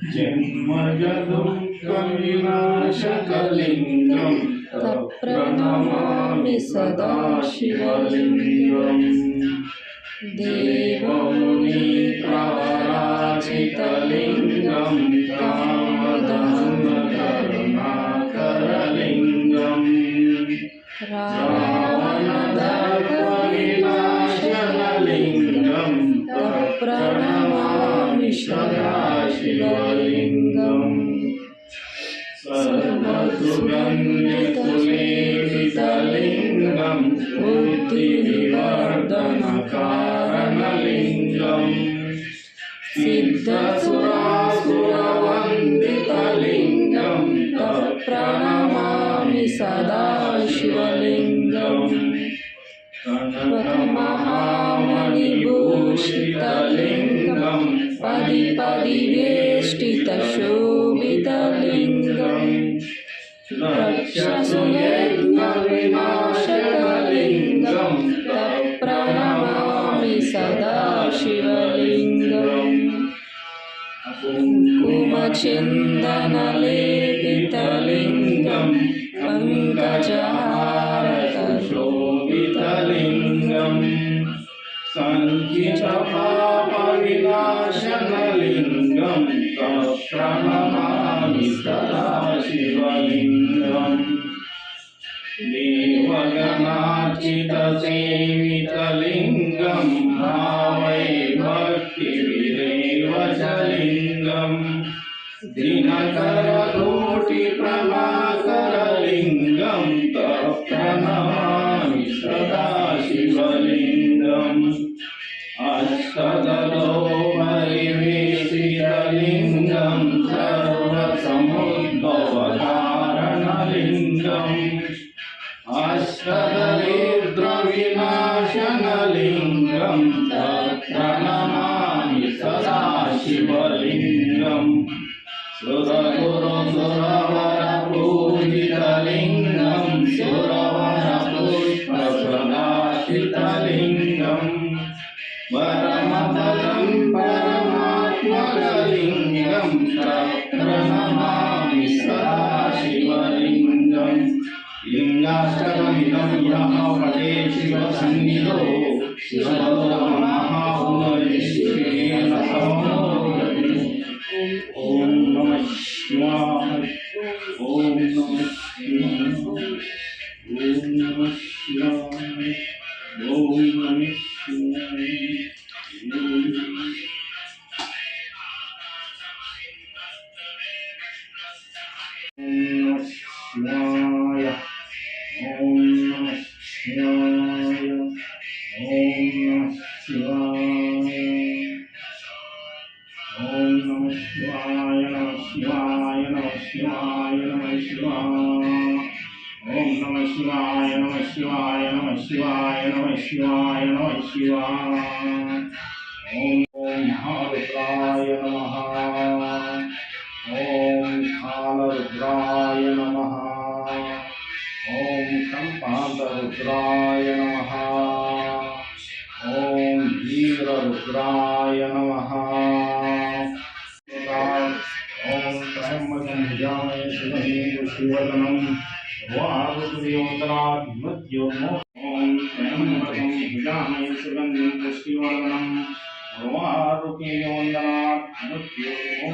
जन्मजदुःखविनाशकलिङ्गं तत्प्रणमामि सदा शिवलिङ्गम्। देवमुनिप्रवराजितलिङ्गं कामधर्मकरुणाकरलिङ्गम्। रावणदर्पविनाशनलिङ्गं तत्प्रणमामि सदा शिवलिङ्गम्। सर्वसुगन्धितुलेलितलिङ्गं बुद्धिविवर्धनकारणलिङ्गं। सिद्धसुरासुरवन्दितलिङ्गं तत्प्रणमामि सदा शिवलिङ्गम्। कनकमहामणिभूषितलिङ्गं पदिपदिवेष्टितशोभितलिङ्गं। रक्षसुयज्ञविनाशकलिङ्गं तत्प्रणमामि सदा शिवलिङ्गम्। कुङ्कुमचन्दनलेपितलिङ्गं पङ्कजहारतशोभितलिङ्गं। सञ्चितपापविनाशनलिङ्गं तत्प्रणमामि सदा शिवलिङ्गम्। देवगणार्चितसेवितलिङ्गं भावये भक्तिविरेवचलिङ्गम्। दिनकरकोटिप्रभाकरलिङ्गं तत्प्रणमामि सदा शिवलिङ्गम्। अष्टदलोपरिवेशितलिङ्गं सर्वसमुद्भवकारणलिङ्गम्। अष्टदरिद्रविनाशनलिङ्गं तत्प्रणमामि सदा शिवलिङ्गम्। सुरगुरुसुरवरपूजितलिङ्गं सुरवरपुष्पप्रदाशितलिङ्गं। परमपदं परमात्मकलिङ्गं तत्प्रणमामि सदा शिवलिङ्गम्। लिङ्गाष्टकमिदं यः पठे शिवसन्निधौ शिवलोकमहापुनरिष्येन समोगति। ॐ नमः शिवाय। ॐ नमः शिवाय। ॐ नमः शिवाय। ॐ नमः शिवाय। महारुद्राय नमः। ओम कालरुद्राय नमः। ओम संपादरुद्राय नमः। ओम वीररुद्राय नमः। ओम त्र्यंबकं शिवं शिवदनं वारुद्रयोदनात् मृत्योर्मो। ओम त्र्यंबकं शिवं शिवदनं वारुद्रयोदनात् मृत्योर्मो।